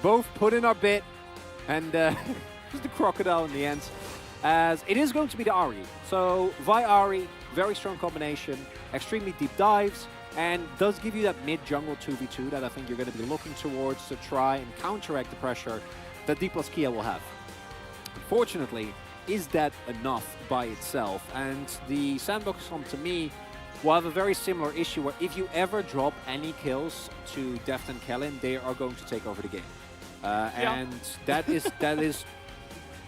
both put in our bit, and just the crocodile in the end. As it is going to be the Ahri. So Vi Ahri, very strong combination, extremely deep dives, and does give you that mid-jungle 2v2 that I think you're going to be looking towards to try and counteract the pressure that D plus Kia will have. Unfortunately, is that enough by itself? And the Sandbox comp, to me, will have a very similar issue where if you ever drop any kills to Deft and Kellen, they are going to take over the game. And that is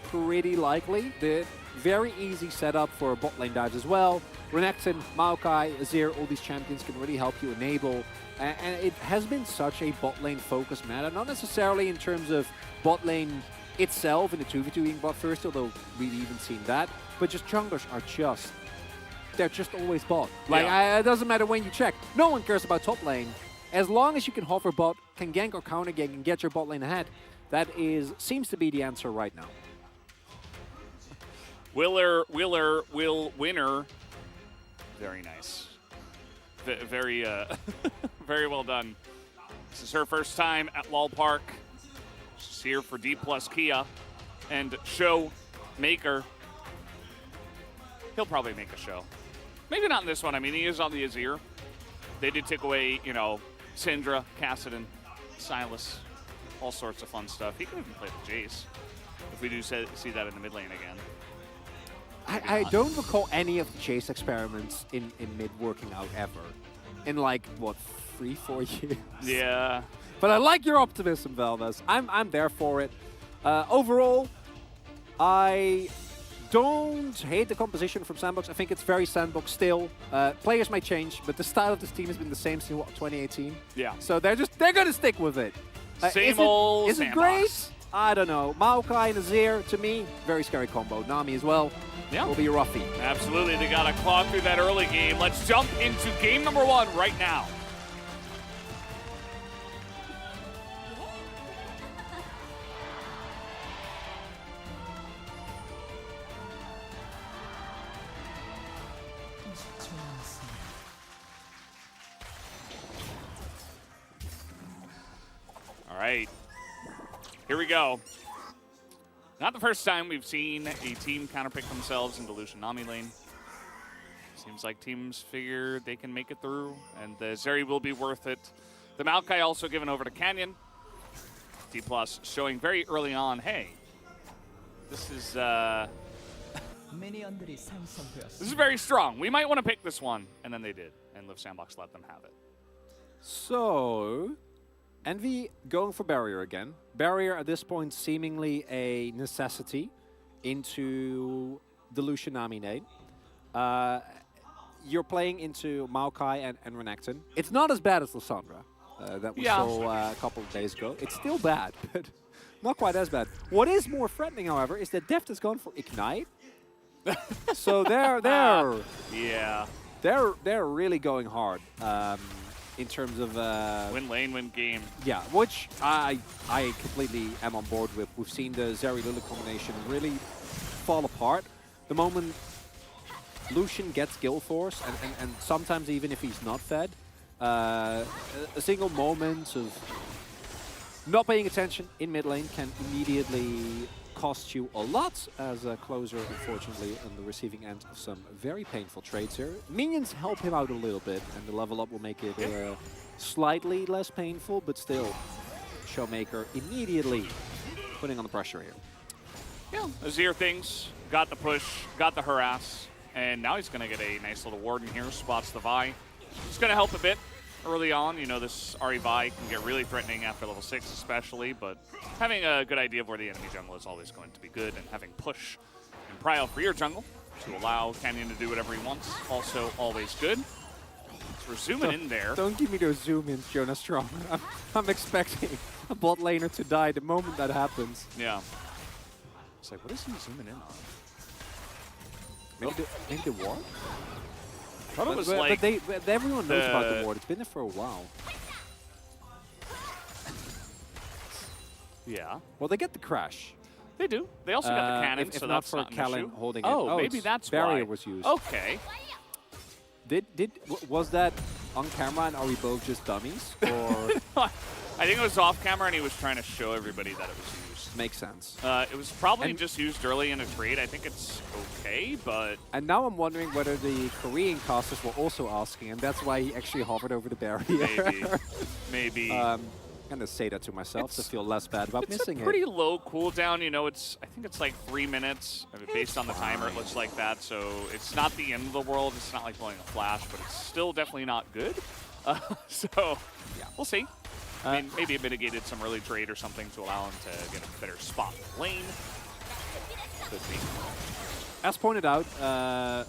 pretty likely. The very easy setup for bot lane dives as well. Renekton, Maokai, Azir, all these champions can really help you enable. And it has been such a bot lane focused meta, not necessarily in terms of bot lane itself in the 2v2 being bot first, although we've even seen that, but just junglers are they're just always bot. Like, it doesn't matter when you check. No one cares about top lane. As long as you can hover bot, can gank or counter gank and get your bot lane ahead, that seems to be the answer right now. Will winner. Very nice. Very, very well done. This is her first time at LOL Park. She's here for D plus Kia and show maker. He'll probably make a show. Maybe not in this one. I mean, he is on the Azir. They did take away, you know, Syndra, Kassadin, Sylas, all sorts of fun stuff. He could even play the Jace if we do see that in the mid lane again. I don't recall any of the chase experiments in mid working out ever. In like, what, 3-4 years? Yeah. But I like your optimism, Valdes. I'm there for it. Overall, I don't hate the composition from Sandbox. I think it's very Sandbox still. Players might change, but the style of this team has been the same since, what, 2018? Yeah. So they're going to stick with it. Same old Is it great? I don't know. Maokai and Azir, to me, very scary combo. Nami as well. Yeah. Will be roughy. Absolutely. They got to claw through that early game. Let's jump into game number 1 right now. All right. Here we go. Not the first time we've seen a team counterpick themselves into Lucian Nami lane. Seems like teams figure they can make it through, and the Zeri will be worth it. The Maokai also given over to Canyon. D+ showing very early on, hey, this is very strong. We might want to pick this one, and then they did, and Live Sandbox let them have it. So, Envy going for Barrier again. Barrier at this point seemingly a necessity into the Lucian Nami lane. You're playing into Maokai and Renekton. It's not as bad as Lissandra that we saw a couple of days ago. It's still bad, but not quite as bad. What is more threatening, however, is that Deft has gone for Ignite. So they're really going hard. In terms of win lane, win game. Yeah, which I completely am on board with. We've seen the Zeri Lulu combination really fall apart. The moment Lucian gets Guild Force, and sometimes even if he's not fed, a single moment of not paying attention in mid lane can immediately cost you a lot as a closer, unfortunately, on the receiving end of some very painful trades here. Minions help him out a little bit, and the level up will make it slightly less painful, but still, Showmaker immediately putting on the pressure here. Yeah, Azir things, got the push, got the harass, and now he's going to get a nice little ward in here, spots the Vi. It's going to help a bit early on. You know, this Ahri Vi can get really threatening after level 6 especially, but having a good idea of where the enemy jungle is always going to be good, and having push and pry out for your jungle to allow Canyon to do whatever he wants, also always good. So we're zooming in there. Don't give me those zoom-ins, Jonas Strong. I'm expecting a bot laner to die the moment that happens. Yeah. It's like, what is he zooming in on? Maybe the ward? I thought it was like but everyone knows about the ward. It's been there for a while. Yeah. Well, they get the crash. They do. They also got the cannon, if so not that's for not an Kellen issue. holding it. Oh, maybe that's barrier why. was used. Okay. Was that on camera, and are we both just dummies? Or I think it was off camera, and he was trying to show everybody that it was used. Makes sense. It was probably just used early in a trade. I think it's okay, but... And now I'm wondering whether the Korean casters were also asking, and that's why he actually hovered over the barrier. Maybe. Maybe. I'm gonna say that to myself to feel less bad about missing it. It's a pretty low cooldown. You know, I think it's like 3 minutes. I mean, based on the timer, it looks like that. So it's not the end of the world. It's not like blowing a flash, but it's still definitely not good. So yeah, we'll see. I mean, maybe it mitigated some early trade or something to allow him to get a better spot in the lane. Could be. As pointed out,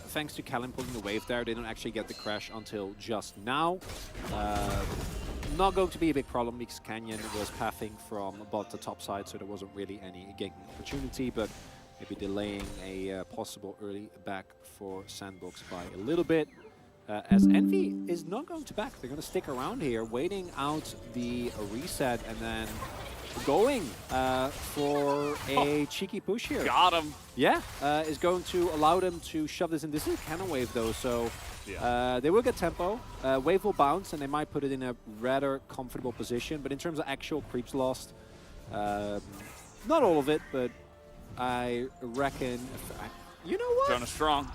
thanks to Callum pulling the wave there, they don't actually get the crash until just now. Not going to be a big problem because Canyon was pathing from above the top side, so there wasn't really any ganking opportunity, but maybe delaying a possible early back for Sandbox by a little bit. As Envy is not going to back. They're going to stick around here, waiting out the reset and then going for a cheeky push here. Got him. Yeah, is going to allow them to shove this in. This is a cannon wave though, so they will get tempo. Wave will bounce and they might put it in a rather comfortable position. But in terms of actual creeps lost, not all of it, but I reckon, you know what? Jonah strong.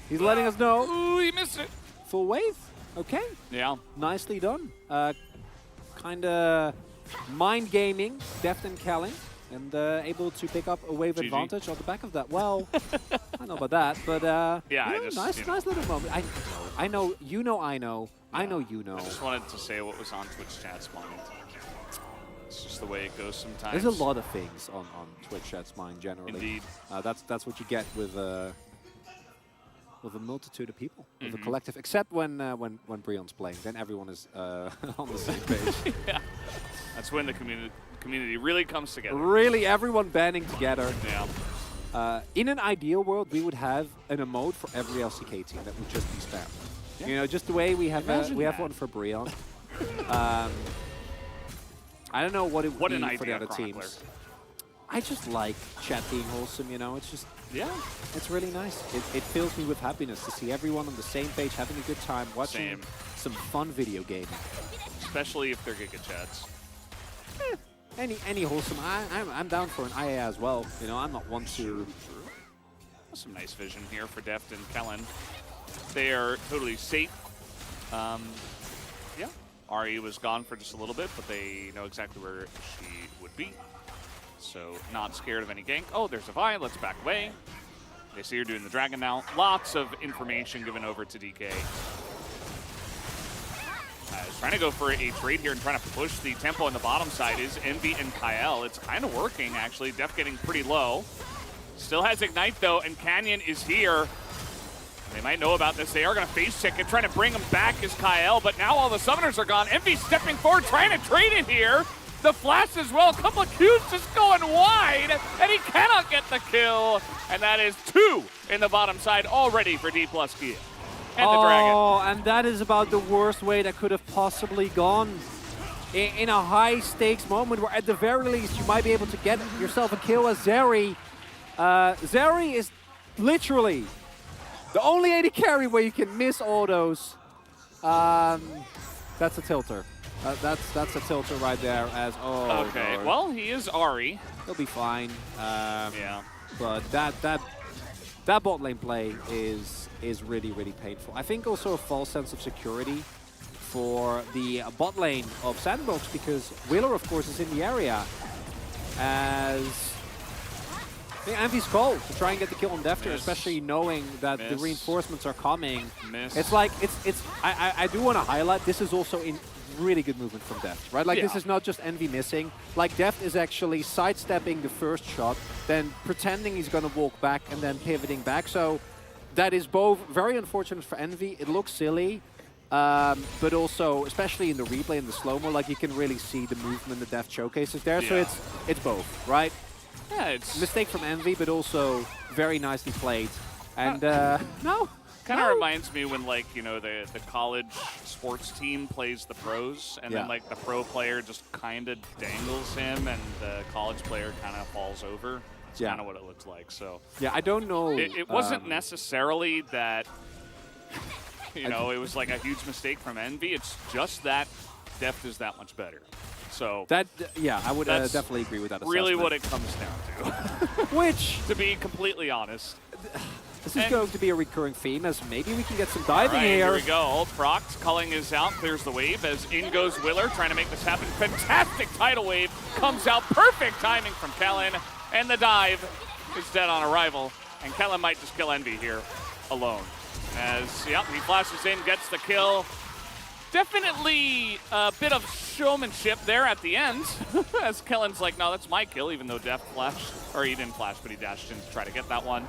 He's letting us know. Ooh, he missed it. Full wave. Okay. Yeah. Nicely done. Kind of mind gaming, Deft and Calling, and able to pick up a wave GG. advantage on the back of that. Well, I don't know about that, but yeah, you know, nice little moment. I know, you know, I know, I know, you know. I just wanted to say what was on Twitch chat's mind. It's just the way it goes sometimes. There's a lot of things on Twitch chat's mind generally. Indeed. That's what you get with a multitude of people, with a collective. Except when Breon's playing, then everyone is on the same page. Yeah. That's when the community really comes together. Really, everyone banding together. Yeah. In an ideal world, we would have an emote for every LCK team that would just be spam. Yeah. You know, just the way we have one for Breon. I don't know what it would be for the other teams. I just like chat being wholesome, you know. It's just, yeah, it's really nice. It fills me with happiness to see everyone on the same page having a good time, watching some fun video gaming. Especially if they're Giga chats. Any wholesome. I'm down for an IA as well. You know, I'm not one to. Some nice vision here for Deft and Kellen. They are totally safe. Yeah, Ari was gone for just a little bit, but they know exactly where she would be. So not scared of any gank. Oh, there's a Vi. Let's back away. They see her doing the dragon now. Lots of information given over to DK. He's trying to go for a trade here and trying to push the tempo on the bottom side is Envy and Kyle. It's kind of working, actually. Def getting pretty low. Still has Ignite, though, and Canyon is here. They might know about this. They are going to face check it. Trying to bring him back is Kyle, but now all the summoners are gone. Envy stepping forward, trying to trade it here. The flash as well. A couple of Qs just going wide, and he cannot get the kill. And that is 2 in the bottom side already for D plus Kia. And the dragon. Oh, and that is about the worst way that could have possibly gone. In a high-stakes moment where at the very least you might be able to get yourself a kill as Zeri. Zeri is literally the only AD carry where you can miss autos. That's a tilter. That's a tilter right there. As okay, Lord. Well, he is Ari. He'll be fine. Yeah. But that bot lane play is really, really painful. I think also a false sense of security for the bot lane of Sandbox, because Wheeler, of course, is in the area as I think Envy's call to try and get the kill on Defter, especially knowing that the reinforcements are coming. It's like I do want to highlight this is also in really good movement from Deft, right? Like this is not just Envy missing. Like Deft is actually sidestepping the first shot, then pretending he's going to walk back and then pivoting back. So that is both very unfortunate for Envy. It looks silly, but also, especially in the replay and the slow-mo, like you can really see the movement that Deft showcases there. So it's both, right? Yeah, it's mistake from Envy, but also very nicely played. And kind of reminds me when, like, you know, the college sports team plays the pros, and then like the pro player just kind of dangles him, and the college player kind of falls over. It's kind of what it looks like. So yeah, I don't know. It wasn't necessarily that, you know, it was like a huge mistake from Envy. It's just that Deft is that much better. So That, yeah, I would That's definitely agree with that assessment. really what it comes down to. Which, To be completely honest. this is And- going to be a recurring theme, as maybe we can get some diving All right, here. here we go. Ult procs. Culling is out, clears the wave as in goes Willer, trying to make this happen. Fantastic tidal wave comes out. Perfect timing from Kellen. And the dive is dead on arrival. And Kellen might just kill Envy here alone. As, yep, he flashes in, gets the kill. Definitely a bit of showmanship there at the end. As Kellen's like, no, that's my kill, even though Def flashed. Or he didn't flash, but he dashed in to try to get that one.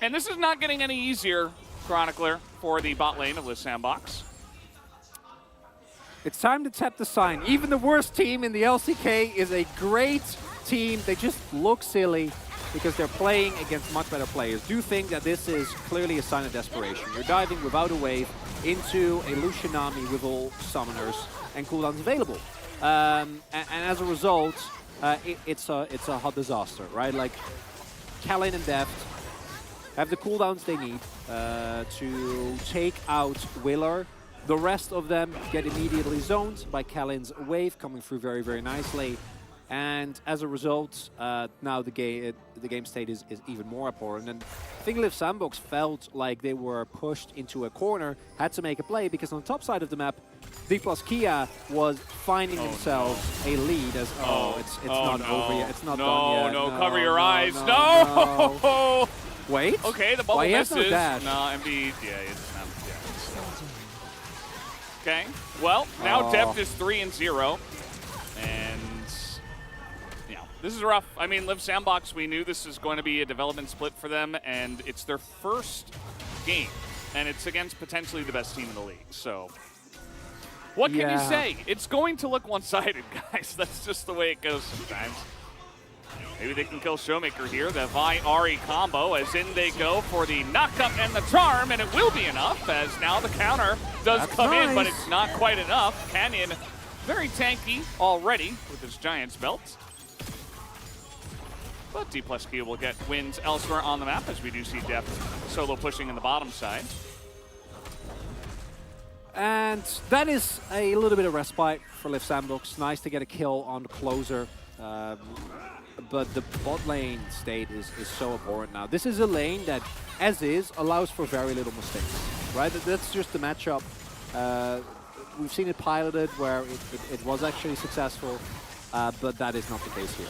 And this is not getting any easier, Chronicler, for the bot lane of the Sandbox. It's time to tap the sign. Even the worst team in the LCK is a great team. They just look silly because they're playing against much better players. Do think that this is clearly a sign of desperation. You're diving without a wave into a Lucian army with all summoners and cooldowns available. And as a result, it's a hot disaster, right? Like, Kalen and Deft have the cooldowns they need to take out Willer. The rest of them get immediately zoned by Kalen's wave coming through very, very nicely. And as a result, now the game state is even more abhorrent. And I think Liv Sandbox felt like they were pushed into a corner, had to make a play, because on the top side of the map, D plus Kia was finding themselves a lead as, it's not over yet, it's not done yet. No, cover your eyes. No! Wait. Okay, the bubble Why, he has misses. no dash? No, MB, yeah, he doesn't have dash. Okay, well, now Deft is 3-0. And this is rough. I mean, Liv Sandbox, we knew this is going to be a development split for them, and it's their first game, and it's against potentially the best team in the league. So, what can you say? It's going to look one-sided, guys. That's just the way it goes sometimes. Maybe they can kill Showmaker here. The Vi-Ari combo, as in they go for the knock-up and the charm, and it will be enough, as now the counter does come in, but it's not quite enough. Canyon, very tanky already with his Giant's belt. But D plus Q will get wins elsewhere on the map, as we do see Deft solo pushing in the bottom side. And that is a little bit of respite for Liv Sandbox. Nice to get a kill on the closer. But the bot lane state is so abhorrent now. This is a lane that, as is, allows for very little mistakes, right? That's just the matchup. We've seen it piloted where it was actually successful, but that is not the case here.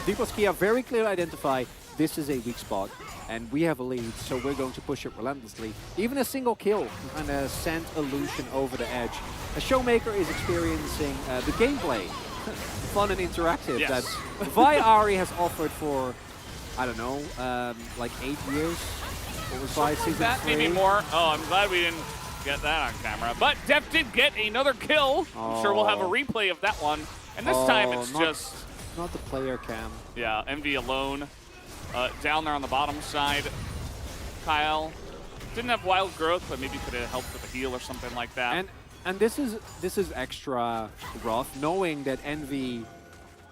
D plus Kia very clearly identify this is a weak spot, and we have a lead, so we're going to push it relentlessly. Even a single kill can kind of send a Lucian over the edge. A Showmaker is experiencing the gameplay, fun and interactive, that Vi-Ari has offered for, I don't know, like 8 years. What was Vi season 3? Maybe more. Oh, I'm glad we didn't get that on camera. But Deft did get another kill. I'm sure we'll have a replay of that one. And this time it's just... Not the player cam. Yeah, Envy alone. Down there on the bottom side, Kyle didn't have wild growth, but maybe could have helped with a heal or something like that. And this is extra rough, knowing that Envy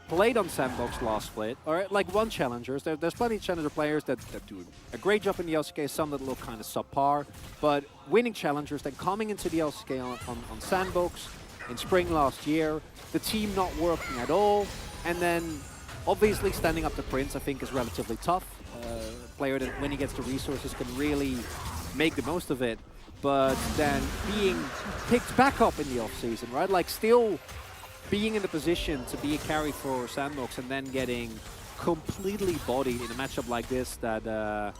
played on Sandbox last split, or like won challengers. There's plenty of challenger players that do a great job in the LCK, some that look kind of subpar, but winning challengers, then coming into the LCK on Sandbox in spring last year, the team not working at all. And then, obviously, standing up to Prince, I think, is relatively tough. Player that, when he gets the resources, can really make the most of it. But then being picked back up in the offseason, right? Like, still being in the position to be a carry for Sandbox and then getting completely bodied in a matchup like this that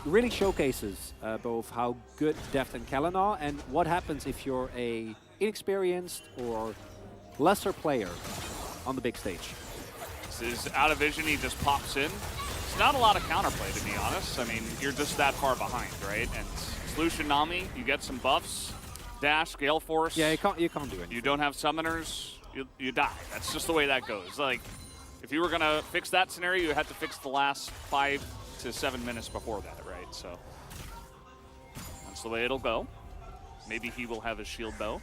really showcases both how good Deft and Kellen are and what happens if you're a inexperienced or lesser player on the big stage. This is out of vision, he just pops in. It's not a lot of counterplay, to be honest. I mean, you're just that far behind, right? And it's Lucian Nami, you get some buffs, dash, Gale Force. Yeah, you can't do anything. You don't have summoners, you die. That's just the way that goes. Like, if you were gonna fix that scenario, you had to fix the last 5 to 7 minutes before that, right? So that's the way it'll go. Maybe he will have his shield though.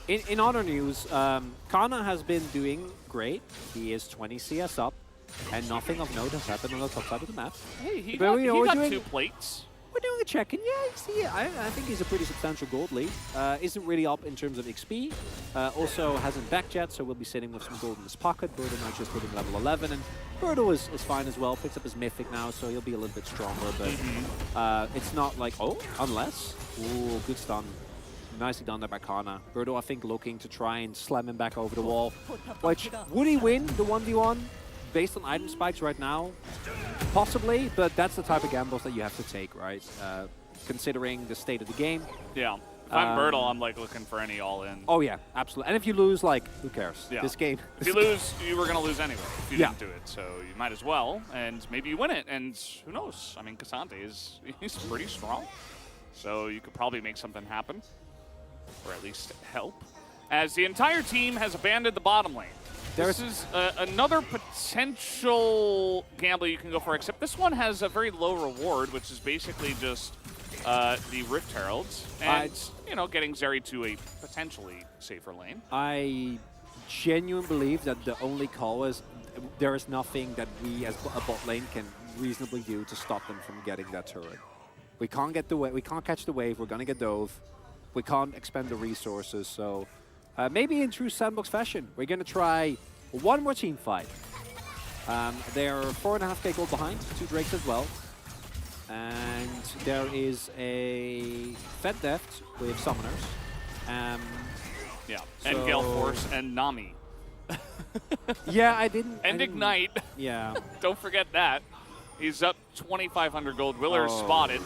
In other news, Kana has been doing great. He is 20 CS up, and nothing of note has happened on the top side of the map. Hey, he But got we're 2 plates. We're doing a check-in. Yeah, I think he's a pretty substantial gold lead. Isn't really up in terms of XP. Also hasn't backed yet, so we'll be sitting with some gold in his pocket. Birdo now just hitting level 11, and Birdo is fine as well. Picks up his mythic now, so he'll be a little bit stronger. But it's not like, oh, unless. Ooh, good stun. Nicely done there by Kana. Birdo, I think, looking to try and slam him back over the wall. Which, would he win the 1v1 based on item spikes right now? Possibly, but that's the type of gambles that you have to take, right? Considering the state of the game. Yeah. If I'm Birdo, I'm like looking for any all-in. Oh yeah, absolutely. And if you lose, like, who cares? Yeah. This game. If you lose, you were going to lose anyway if you didn't do it. So you might as well, and maybe you win it, and who knows? I mean, Cassante he's pretty strong. So you could probably make something happen, or at least help. As the entire team has abandoned the bottom lane. This is another potential gamble you can go for, except this one has a very low reward, which is basically just the Rift Heralds and, you know, getting Zeri to a potentially safer lane. I genuinely believe that the only call is there is nothing that we as a bot lane can reasonably do to stop them from getting that turret. We can't get the we can't catch the wave. We're gonna get dove. We can't expend the resources. So maybe in true Sandbox fashion, we're gonna try one more team fight. They're 4.5k gold behind, 2 Drakes as well. And there is a Fed Deft with Summoners. Yeah, and Gale Force and Nami. Yeah, I didn't. And Ignite. Yeah. Don't forget that. He's up 2,500 gold. Willer spotted.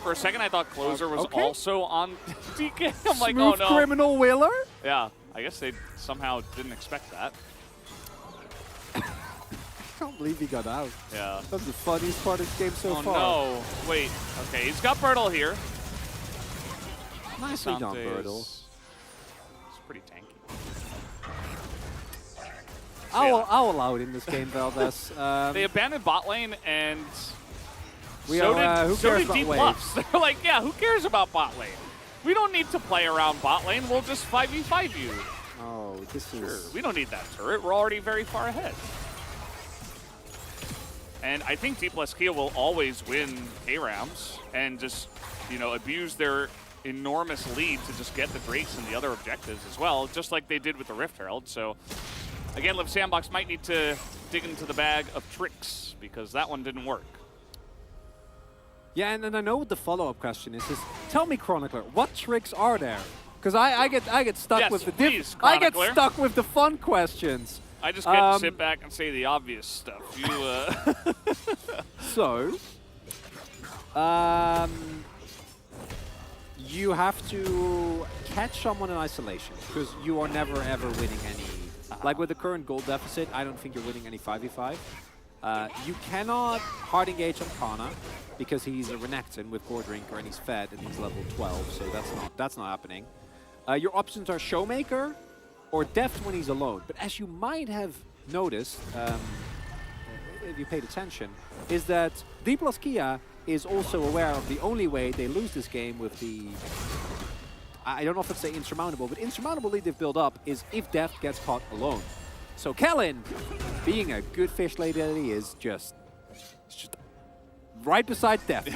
For a second, I thought Closer was also on DK. I'm like, oh no. Criminal Willer? Yeah, I guess they somehow didn't expect that. I can't believe he got out. Yeah. That's the funniest part of the game so far. Oh no. Wait. Okay, he's got Birtle here. Nicely done, Birtle. It's pretty tanky. I'll allow it in this game, Valdez. They abandoned bot lane, and who cares did about Deep waves? Bluffs. They're like, yeah, who cares about bot lane? We don't need to play around bot lane. We'll just 5v5 you. Oh, this is... We don't need that turret. We're already very far ahead. And I think Deep Leskia will always win K-Rams and just, you know, abuse their enormous lead to just get the Drakes and the other objectives as well, just like they did with the Rift Herald. So, again, Liv Sandbox might need to dig into the bag of tricks because that one didn't work. Yeah, and then I know what the follow-up question is tell me, Chronicler, what tricks are there? Because I get stuck with the I get stuck with the fun questions. I just get to sit back and say the obvious stuff. So, you have to catch someone in isolation because you are never ever winning any. Like with the current gold deficit, I don't think you're winning any 5v5. You cannot hard engage on Kana because he's a Renekton with Core Drinker and he's fed and he's level 12, so that's not happening. Your options are Showmaker or Deft when he's alone. But as you might have noticed, if you paid attention, is that Deep Leskia is also aware of the only way they lose this game with the... I don't know if it's say insurmountable, but insurmountable lead they've built up is if Deft gets caught alone. So Kellen, being a good fish lady that he is, just right beside Deft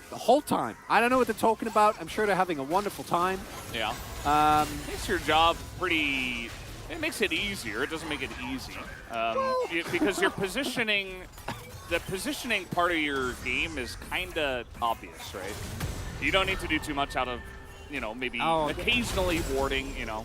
the whole time. I don't know what they're talking about. I'm sure they're having a wonderful time. Yeah. Makes your job pretty... It makes it easier. It doesn't make it easy. Because your positioning... The positioning part of your game is kind of obvious, right? You don't need to do too much out of, you know, maybe occasionally warding, you know.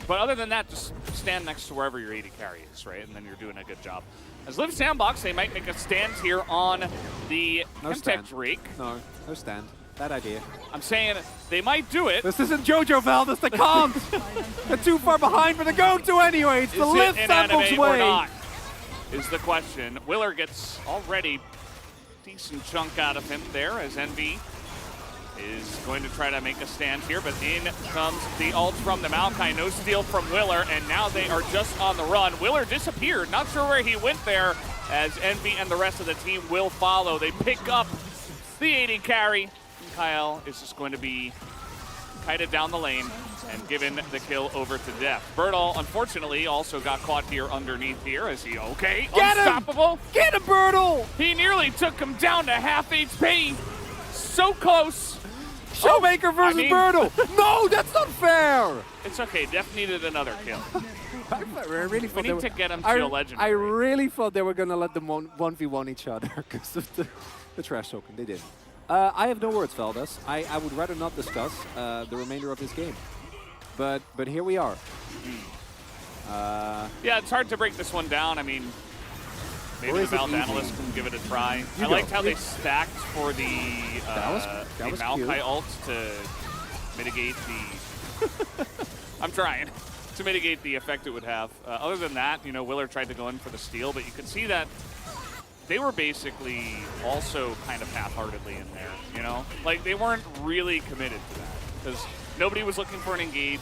But other than that, just stand next to wherever your AD carry is, right? And then you're doing a good job. As Liv Sandbox, they might make a stand here on the Chemtech Drake. No stand. Bad idea. I'm saying they might do it. This isn't JoJo Valdez, they can't! They're too far behind, but they're going to anyway. It's the Liv Sandbox way. Or not, is the question. Willer gets already a decent chunk out of him there as Envy is going to try to make a stand here, but in comes the ult from the Maokai. No steal from Willer, and now they are just on the run. Willer disappeared. Not sure where he went there, as Envy and the rest of the team will follow. They pick up the AD carry. And Kyle is just going to be kited down the lane and given the kill over to Deft. Birtle, unfortunately, also got caught here underneath here. Is he okay? Get Unstoppable? Him! Get him, Birtle! He nearly took him down to half HP. So close. Showmaker versus Bertle. No, that's not fair. It's okay. Def needed another kill. I really thought We need to get him to a legendary. I really thought they were going to let them 1v1 each other because of the trash token. They didn't. I have no words, Veldas. I would rather not discuss the remainder of this game. But here we are. Yeah, it's hard to break this one down. I mean, maybe the Valve analyst can give it a try. I liked how they stacked for the Maokai ult to mitigate the... I'm trying. To mitigate the effect it would have. Other than that, you know, Willer tried to go in for the steal, but you could see that they were basically also kind of half-heartedly in there, you know? Like, they weren't really committed to that. Because nobody was looking for an engage.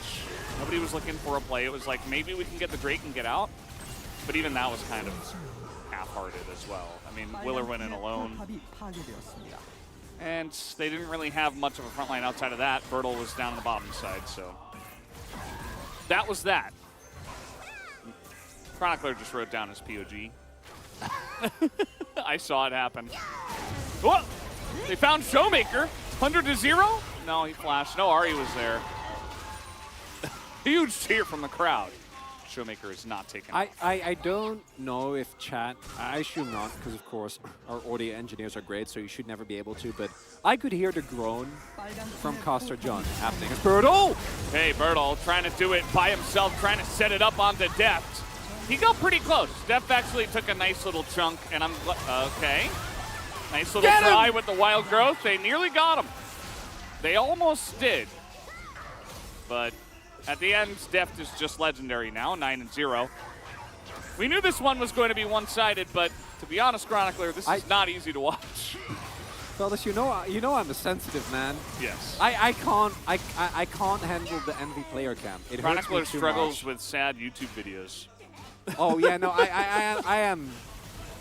Nobody was looking for a play. It was like, maybe we can get the Drake and get out. But even that was kind of half-hearted as well. I mean, Willer went in alone. And they didn't really have much of a front line outside of that. Bertle was down on the bottom side, so... That was that. Chronicler just wrote down his POG. I saw it happen. Whoa! They found Showmaker. 100-0? No, he flashed. No, Ari was there. Huge cheer from the crowd. Showmaker is not taking off. I don't know if chat, I assume not, because of course our audio engineers are great, so you should never be able to, but I could hear the groan from Caster John happening. It's Bertle! Hey, Bertle trying to do it by himself, trying to set it up onto Deft. He got pretty close. Deft actually took a nice little chunk, and I'm, okay. Nice little try with the wild growth. They nearly got him. They almost did. But at the end, Deft is just legendary now, 9-0. We knew this one was going to be one-sided, but to be honest, Chronicler, this is not easy to watch. Fellas, you know I'm a sensitive man. Yes. I can't handle the envy player cam. It Chronicler struggles with sad YouTube videos. Oh yeah, no, I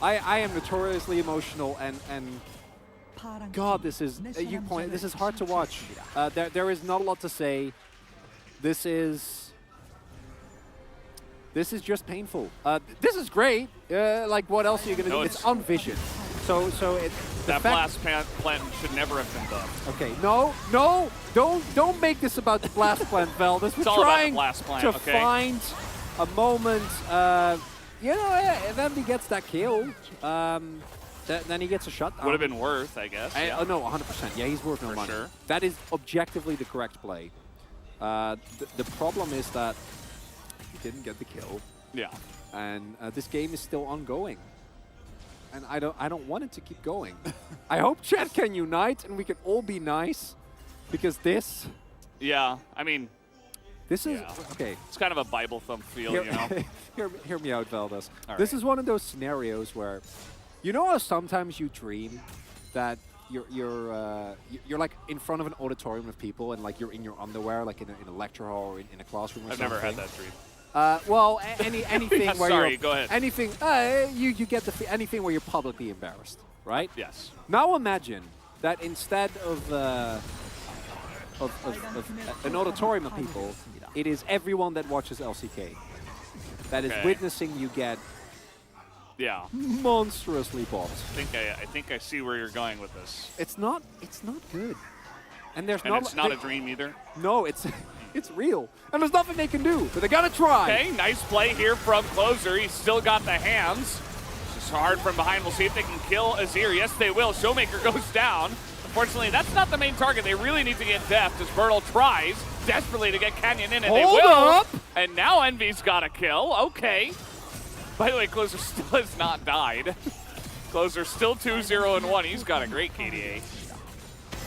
am notoriously emotional and God, this is this is hard to watch. There is not a lot to say. This is just painful. This is great. Like, what else are you gonna do? It's unvisioned. So that blast plant should never have been done. Okay, no, don't make this about the blast plant, Veldas. We're trying to find a moment. You know, and then he gets that kill. Then he gets a shot. Would have been worth, I guess. Oh no, 100%. Yeah, he's worth no money. Sure. That is objectively the correct play. The problem is that he didn't get the kill. Yeah. And this game is still ongoing. And I don't want it to keep going. I hope chat can unite and we can all be nice. Because this... Yeah, I mean... This is... Okay. It's kind of a Bible thump feel, you know? Hear me out, Veldas. This is one of those scenarios where... You know how sometimes you dream that you're like in front of an auditorium of people and like you're in your underwear, like in a lecture hall or in a classroom or something? I've never had that dream. Well, anything yeah, where sorry, go ahead. Anything, you get anything where you're publicly embarrassed, right? Yes. Now imagine that instead of an auditorium of people, it is everyone that watches LCK that is witnessing you get monstrously bombed. I think I see where you're going with this. It's not good. And there's it's not a dream either? No, it's real. And there's nothing they can do, but they gotta try. Okay, nice play here from Closer. He's still got the hands. It's just hard from behind. We'll see if they can kill Azir. Yes, they will. Showmaker goes down. Unfortunately, that's not the main target. They really need to get Deft as Bertle tries desperately to get Canyon in, and they will. Up. And now Envy's got a kill. Okay. By the way, Closer still has not died. Closer still 2-0-1. He's got a great KDA.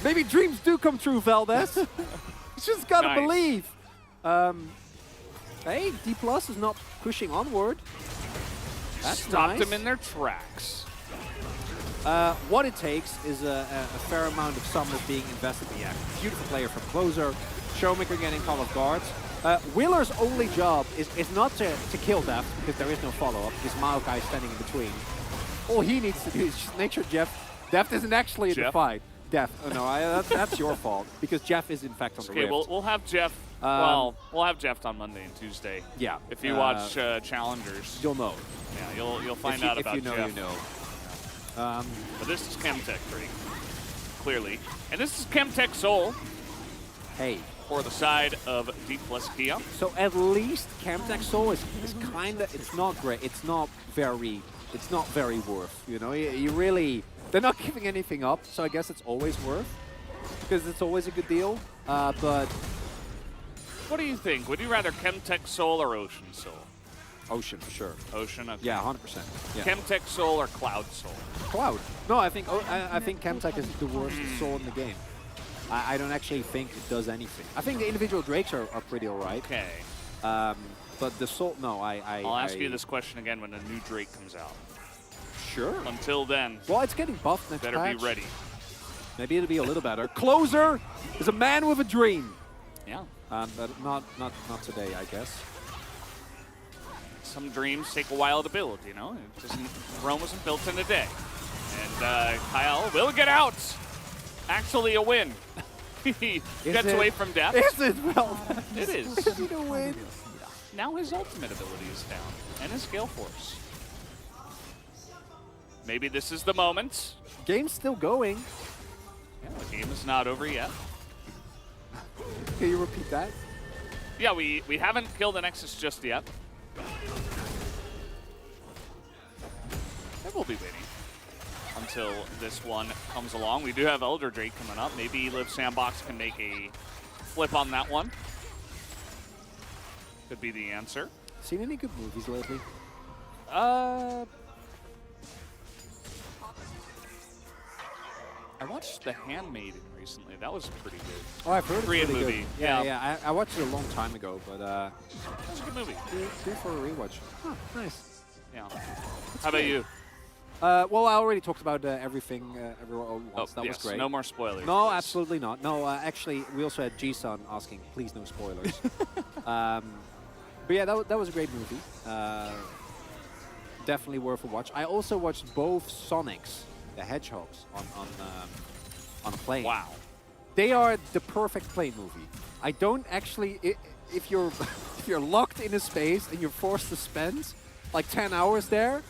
Maybe dreams do come true, Veldas. You just gotta believe. Hey, D+ is not pushing onward. That's Stopped nice. them in their tracks. What it takes is a fair amount of summers being invested. Yeah, beautiful player from Closer. Showmaker getting call of guards. Willer's only job is not to kill Deft, because there is no follow-up, because Maokai is standing in between. All he needs to do is just make sure Deft isn't actually in the fight. Deft. Oh no, that's your fault, because Jeff is in fact on the rift. Okay, we'll have Jeff. Well, we'll have Jeff on Monday and Tuesday. Yeah. If you watch Challengers, you'll know. Yeah, you'll find out about Jeff. If you know, you know. But this is Chemtech 3. clearly. And this is Chemtech Soul Hey. for the side of D plus Kia. So at least Chemtech Soul is kind of, it's not great. It's not very worth, you know? You really, they're not giving anything up, so I guess it's always worth, because it's always a good deal. But What do you think? Would you rather Chemtech Soul or Ocean Soul? Ocean, for sure. Ocean, okay. Yeah, 100%. Yeah. Chemtech Soul or Cloud Soul? Cloud. No, I think Chemtech is the worst soul in the game. I don't actually think it does anything. I think the individual Drakes are pretty alright. Okay. But the soul, no, I'll ask you this question again when a new Drake comes out. Sure. Until then, Well, it's getting buffed next better patch. be ready. Maybe it'll be a little better. Closer is a man with a dream. Yeah. But not today, I guess. Some dreams take a while to build, you know? Rome wasn't built in a day. And Kyle will get out. Actually a win. He gets away from death. Is it? Well, It is. is it a win? Now his ultimate ability is down. And his Gale Force. Maybe this is the moment. Game's still going. Yeah, the game is not over yet. Can you repeat that? Yeah, we haven't killed the Nexus just yet. And we'll be waiting until this one comes along. We do have Elder Drake coming up. Maybe Live Sandbox can make a flip on that one. Could be the answer. Seen any good movies lately? I watched The Handmaiden recently. That was pretty good. Oh, I've heard Korean it's pretty movie. Good. Yeah. I watched it a long time ago, but It's a good movie. due for a rewatch. Huh, nice. Yeah. How about you? Well, I already talked about everything everywhere all at once. That yes, was great. no more spoilers. No, please. absolutely not. No, actually, we also had G-Sun asking, please no spoilers. But yeah, that was a great movie. Definitely worth a watch. I also watched both Sonics, the Hedgehogs, on a plane. Wow. They are the perfect plane movie. I don't actually, if you're if you're locked in a space and you're forced to spend like 10 hours there,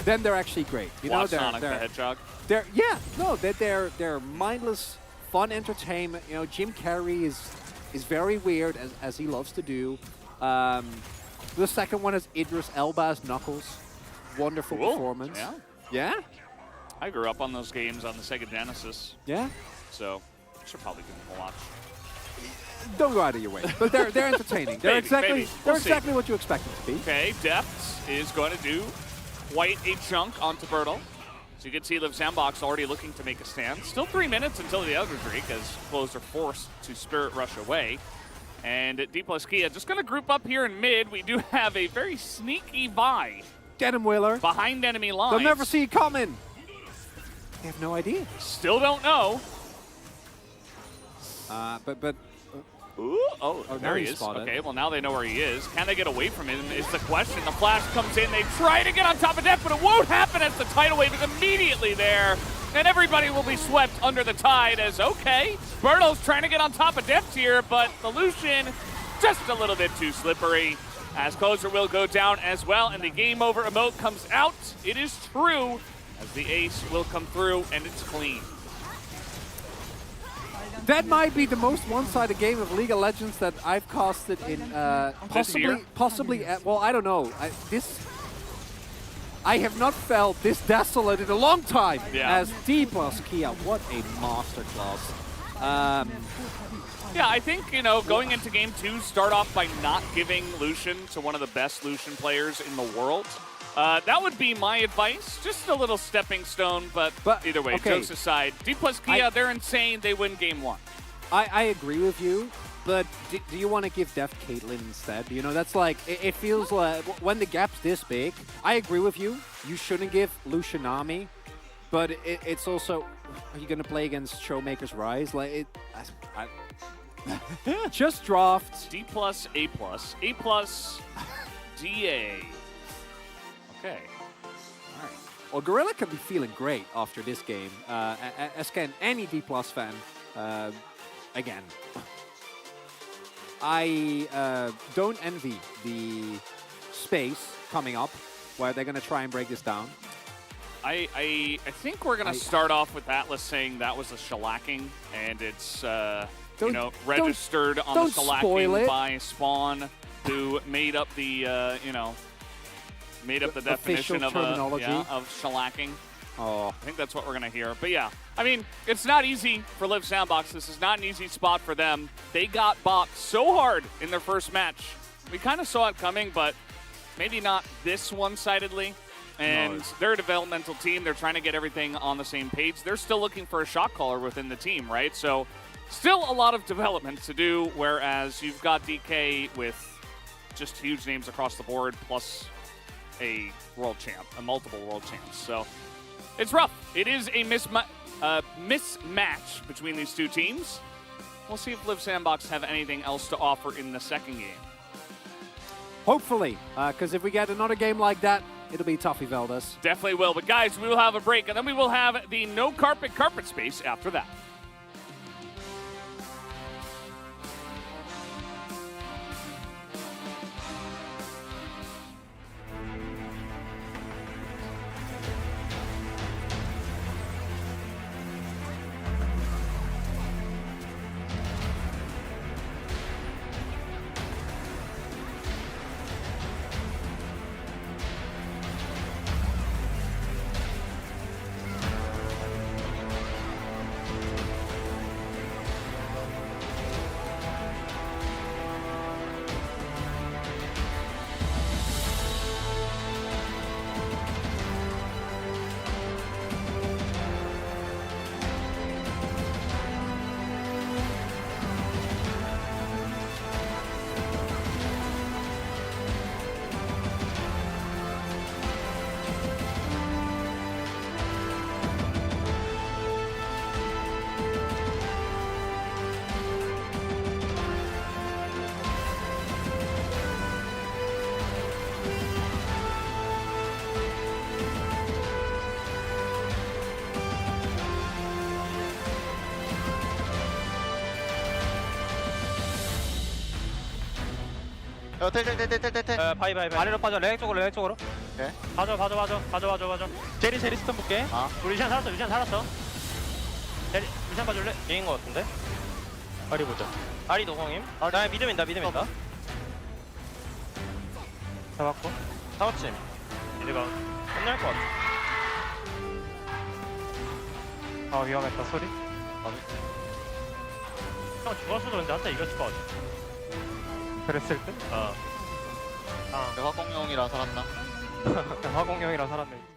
then they're actually great. You know, Watch Sonic the Hedgehog. They're mindless, fun entertainment. You know, Jim Carrey is very weird as he loves to do. The second one is Idris Elba as Knuckles. Wonderful Cool. performance. Yeah. Yeah? I grew up on those games on the Sega Genesis, Yeah? so I should probably give them a watch. Don't go out of your way. But they're entertaining. They're Maybe, exactly maybe. We'll see. exactly what you expect them to be. Okay, Depths is going to do quite a chunk onto Bertle. So you can see Liv Sandbox already looking to make a stand. Still 3 minutes until the Elder Drake, as Close are forced to Spirit Rush away. And D plus Kia just going to group up here in mid. We do have a very sneaky Vi Get him, Wheeler. behind enemy lines. They'll never see you coming. They have no idea. Still don't know. But Ooh, oh, now there he he's is. spotted. Okay, well, now they know where he is. Can they get away from him is the question. The flash comes in. They try to get on top of Death, but it won't happen as the tidal wave is immediately there. And everybody will be swept under the tide as, okay, Berto's trying to get on top of Death here, but the Lucian just a little bit too slippery. As Closer will go down as well, and the game over emote comes out. It is true, as the ace will come through, and it's clean. that might be the most one-sided game of League of Legends that I've casted in possibly. Well, I don't know. I have not felt this desolate in a long time. Yeah. As D plus Kia, what a masterclass. Yeah, I think, you know, going into game 2, start off by not giving Lucian to one of the best Lucian players in the world. That would be my advice. Just a little stepping stone, but either way, okay. jokes aside. D plus Kia, they're insane. They win game 1. I agree with you, but do you want to give Def Caitlyn instead? You know, that's like, it feels like, when the gap's this big, I agree with you. You shouldn't give Lucian Nami, but it's also, are you going to play against Showmaker's Rise? Like, just draft. D plus, A plus, A plus, DA. Okay. All right. Well, Gorilla can be feeling great after this game, as can any D plus fan. Again, I don't envy the space coming up where they're going to try and break this down. I think we're gonna start off with Atlas saying that was a shellacking, and it's registered on the shellacking by Spawn, who made up the definition of shellacking. Oh, I think that's what we're gonna hear. But yeah, I mean, it's not easy for Live Sandbox. This is not an easy spot for them. They got bopped so hard in their first match. We kind of saw it coming, but maybe not this one-sidedly. And they're a developmental team. They're trying to get everything on the same page. They're still looking for a shot caller within the team, right? So still a lot of development to do, whereas you've got DK with just huge names across the board, plus a world champ, a multiple world champs. So it's rough. It is a mismatch between these two teams. We'll see if Live Sandbox have anything else to offer in the second game. hopefully, because if we get another game like that, it'll be tough, Veldas. Definitely will. But guys, we will have a break, and then we will have the no carpet space after that. 바이 아래로 빠져. 레넥 쪽으로 오케이. 봐줘. 제리 스턴 볼게. 우리 루시안 살았어. 제리 루시안 봐줄래? 게인 거 같은데. 아리 보자. 아리 노공임. 나 미드 민다. 잡았고. 잡았지. 미드가 끝날 것 같아. 아 위험했다 소리. 형 죽었어도 근데 한타 이겼을 것 같아. 그랬을 때? 화공룡이라 살았나? 화공룡이라 살았네.